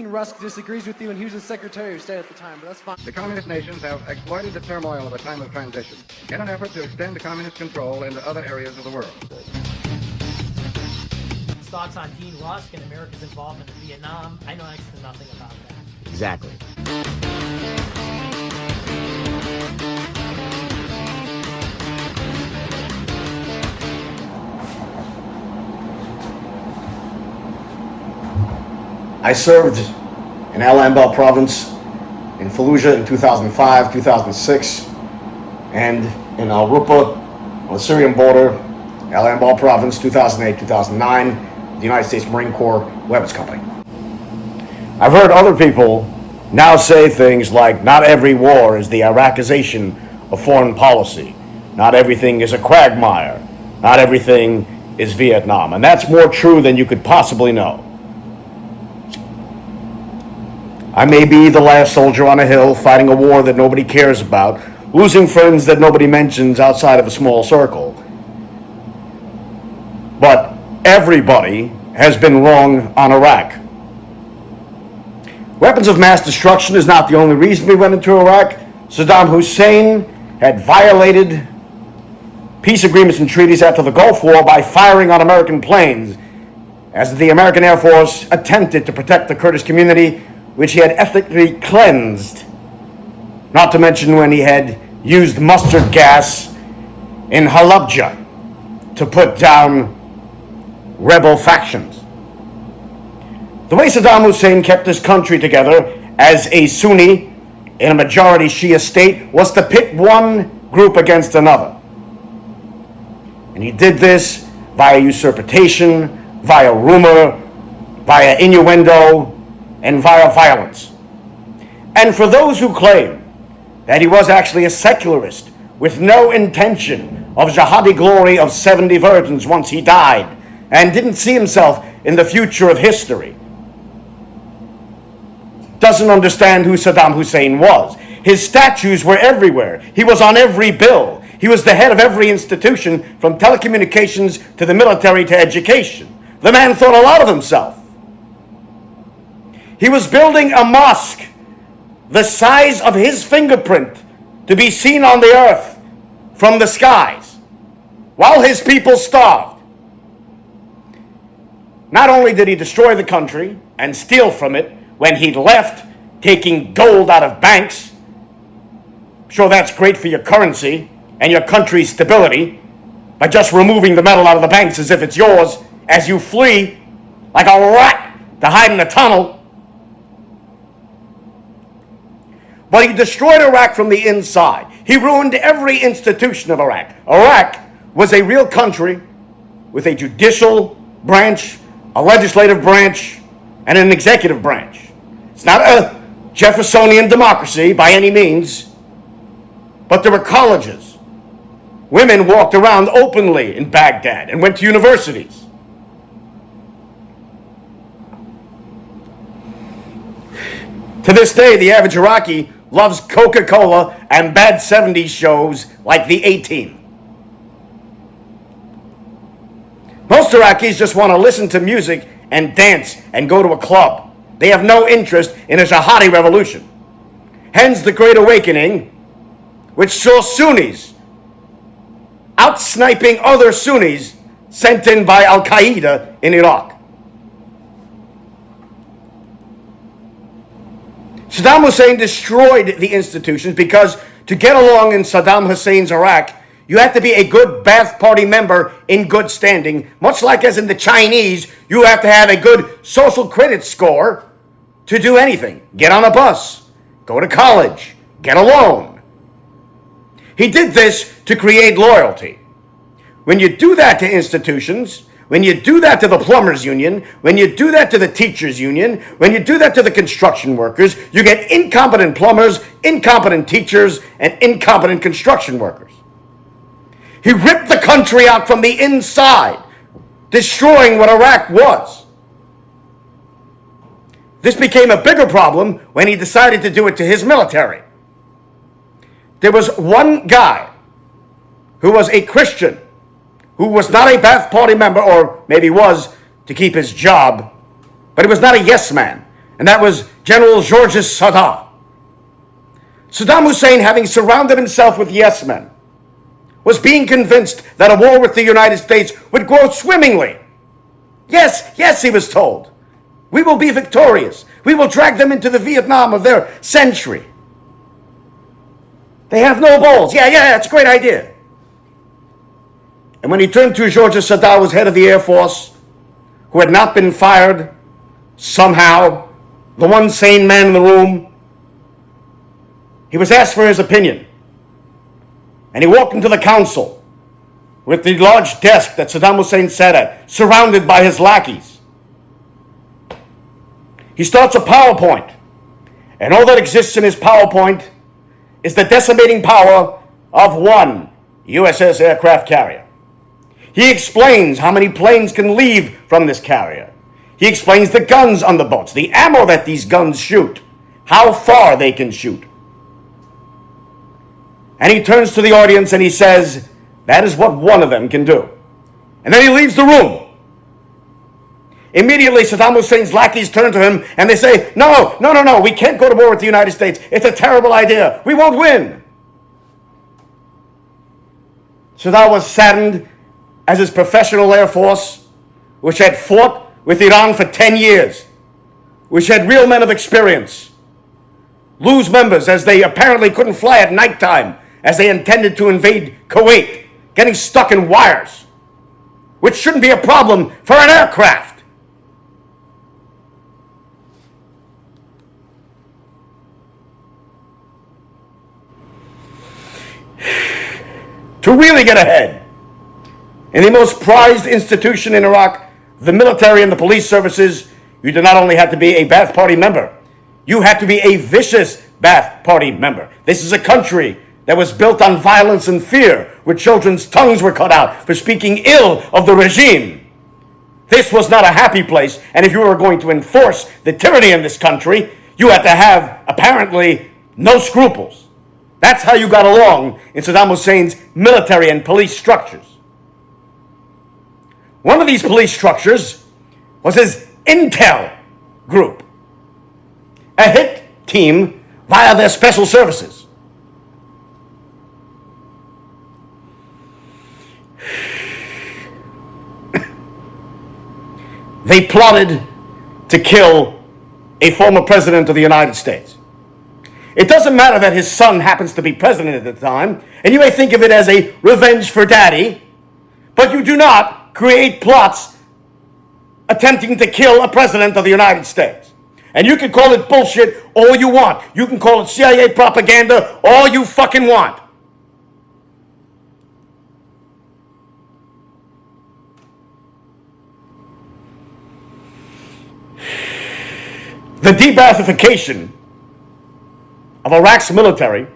Rusk disagrees with you, and he was the Secretary of State at the time, but that's fine. The communist nations have exploited the turmoil of a time of transition in an effort to extend communist control into other areas of the world. Thoughts on Dean Rusk and America's involvement in Vietnam? I know next to nothing about that. Exactly. I served in Al Anbar province, in Fallujah in 2005, 2006, and in Al Rupa on the Syrian border, Al Anbar province, 2008, 2009, the United States Marine Corps Weapons Company. I've heard other people now say things like, not every war is the Iraqization of foreign policy. Not everything is a quagmire. Not everything is Vietnam. And that's more true than you could possibly know. I may be the last soldier on a hill fighting a war that nobody cares about, losing friends that nobody mentions outside of a small circle. But everybody has been wrong on Iraq. Weapons of mass destruction is not the only reason we went into Iraq. Saddam Hussein had violated peace agreements and treaties after the Gulf War by firing on American planes as the American Air Force attempted to protect the Kurdish community, which he had ethnically cleansed, not to mention when he had used mustard gas in Halabja to put down rebel factions. The way Saddam Hussein kept his country together as a Sunni in a majority Shia state was to pit one group against another. And he did this via usurpation, via rumor, via innuendo, and via violence. And for those who claim that he was actually a secularist with no intention of jihadi glory of 70 virgins once he died, and didn't see himself in the future of history, doesn't understand who Saddam Hussein was. His statues were everywhere. He was on every bill. He was the head of every institution, from telecommunications to the military to education. The man thought a lot of himself. He was building a mosque the size of his fingerprint to be seen on the earth from the skies while his people starved. Not only did he destroy the country and steal from it when he left, taking gold out of banks. Sure, that's great for your currency and your country's stability by just removing the metal out of the banks as if it's yours as you flee like a rat to hide in a tunnel. But he destroyed Iraq from the inside. He ruined every institution of Iraq. Iraq was a real country with a judicial branch, a legislative branch, and an executive branch. It's not a Jeffersonian democracy by any means, but there were colleges. Women walked around openly in Baghdad and went to universities. To this day, the average Iraqi loves Coca-Cola and bad 70s shows like the A-Team. Most Iraqis just want to listen to music and dance and go to a club. They have no interest in a jihadi revolution. Hence the Great Awakening, which saw Sunnis out-sniping other Sunnis sent in by Al-Qaeda in Iraq. Saddam Hussein destroyed the institutions because to get along in Saddam Hussein's Iraq, you had to be a good Ba'ath Party member in good standing, much like as in the Chinese, you have to have a good social credit score to do anything. Get on a bus, go to college, get a loan. He did this to create loyalty. When you do that to institutions, when you do that to the plumbers union, when you do that to the teachers union, when you do that to the construction workers, you get incompetent plumbers, incompetent teachers, and incompetent construction workers. He ripped the country out from the inside, destroying what Iraq was. This became a bigger problem when he decided to do it to his military. There was one guy who was a Christian, who was not a Ba'ath Party member, or maybe was to keep his job, but he was not a yes man. and that was General Georges Sadat. Saddam Hussein, having surrounded himself with yes men, was being convinced that a war with the United States would go swimmingly. Yes, yes, he was told. We will be victorious. We will drag them into the Vietnam of their century. They have no balls. Yeah, it's a great idea. And when he turned to Georges Sadat, was head of the Air Force, who had not been fired, somehow, the one sane man in the room, he was asked for his opinion. And he walked into the council with the large desk that Saddam Hussein sat at, surrounded by his lackeys. He starts a PowerPoint, and all that exists in his PowerPoint is the decimating power of one USS aircraft carrier. He explains how many planes can leave from this carrier. He explains the guns on the boats, the ammo that these guns shoot, how far they can shoot. And he turns to the audience and he says, that is what one of them can do. And then he leaves the room. Immediately, Saddam Hussein's lackeys turn to him and they say, no, we can't go to war with the United States. It's a terrible idea. We won't win. Saddam was saddened as his professional Air Force, which had fought with Iran for 10 years, which had real men of experience, lose members as they apparently couldn't fly at nighttime as they intended to invade Kuwait, getting stuck in wires, which shouldn't be a problem for an aircraft. To really get ahead in the most prized institution in Iraq, the military and the police services, you did not only have to be a Ba'ath Party member, you had to be a vicious Ba'ath Party member. This is a country that was built on violence and fear, where children's tongues were cut out for speaking ill of the regime. This was not a happy place, and if you were going to enforce the tyranny in this country, you had to have, apparently, no scruples. That's how you got along in Saddam Hussein's military and police structures. One of these police structures was his intel group, a hit team via their special services. They plotted to kill a former president of the United States. It doesn't matter that his son happens to be president at the time, and you may think of it as a revenge for daddy, but you do not create plots attempting to kill a president of the United States. And you can call it bullshit all you want. You can call it CIA propaganda all you fucking want. The de-Baathification of Iraq's military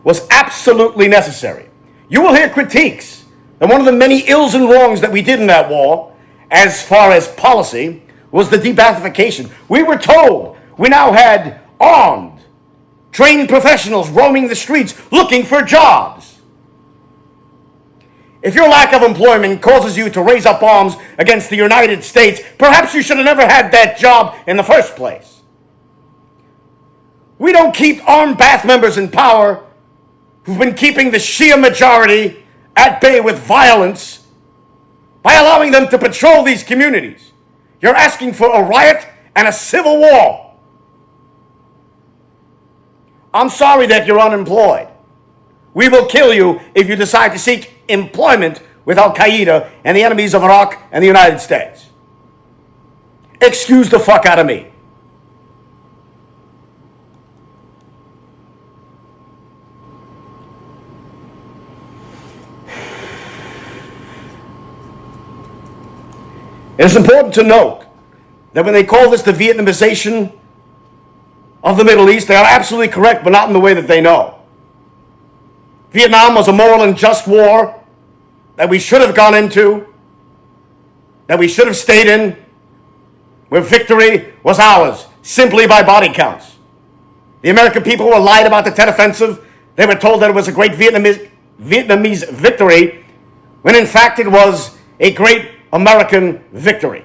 was absolutely necessary. You will hear critiques that one of the many ills and wrongs that we did in that war, as far as policy, was the de-Baathification. We were told we now had armed, trained professionals roaming the streets looking for jobs. If your lack of employment causes you to raise up arms against the United States, perhaps you should have never had that job in the first place. We don't keep armed Ba'ath members in power who've been keeping the Shia majority at bay with violence by allowing them to patrol these communities. You're asking for a riot and a civil war. I'm sorry that you're unemployed. We will kill you if you decide to seek employment with Al-Qaeda and the enemies of Iraq and the United States. Excuse the fuck out of me. It is important to note that when they call this the Vietnamization of the Middle East, they are absolutely correct, but not in the way that they know. Vietnam was a moral and just war that we should have gone into, that we should have stayed in, where victory was ours, simply by body counts. The American people were lied about the Tet Offensive. They were told that it was a great Vietnamese victory, when in fact it was a great American victory.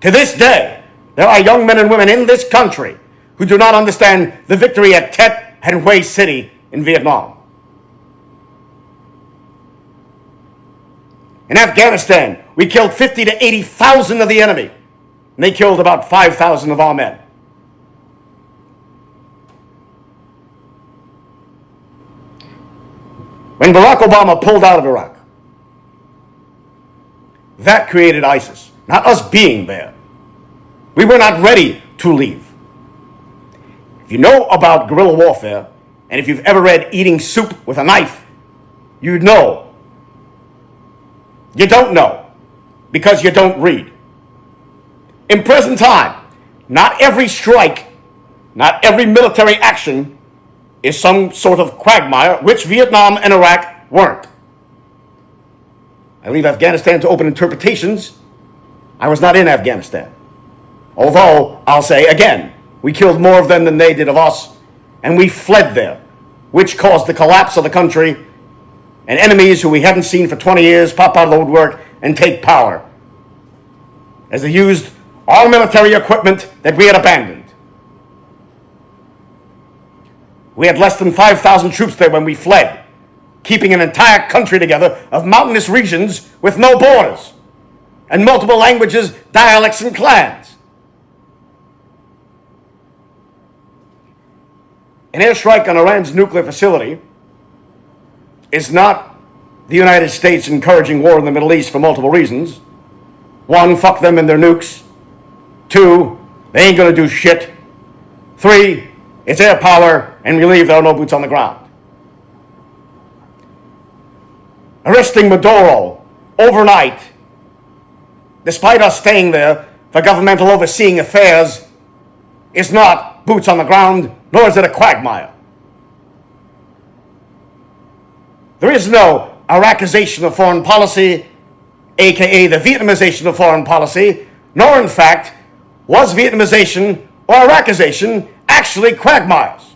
To this day, There are young men and women in this country who do not understand the victory at Tet and Hue City in Vietnam. In Afghanistan, we killed 50 to 80,000 of the enemy, and they killed about 5,000 of our men. When Barack Obama pulled out of Iraq, that created ISIS, not us being there. We were not ready to leave. If you know about guerrilla warfare, and if you've ever read Eating Soup with a Knife, you'd know. You don't know, because you don't read. In present time, not every strike, not every military action is some sort of quagmire, which Vietnam and Iraq weren't. I leave Afghanistan to open interpretations. I was not in Afghanistan. Although, I'll say again, we killed more of them than they did of us, and we fled there, which caused the collapse of the country, and enemies who we hadn't seen for 20 years pop out of the woodwork and take power, as they used all military equipment that we had abandoned. We had less than 5,000 troops there when we fled, keeping an entire country together of mountainous regions with no borders, and multiple languages, dialects, and clans. An airstrike on Iran's nuclear facility is not the United States encouraging war in the Middle East for multiple reasons. One, fuck them and their nukes. Two, they ain't gonna do shit. Three, it's air power, and we leave, there are no boots on the ground. Arresting Maduro overnight, despite us staying there for governmental overseeing affairs, is not boots on the ground, nor is it a quagmire. There is no Iraqization of foreign policy, aka the Vietnamization of foreign policy, nor in fact was Vietnamization or Iraqization actually quagmires.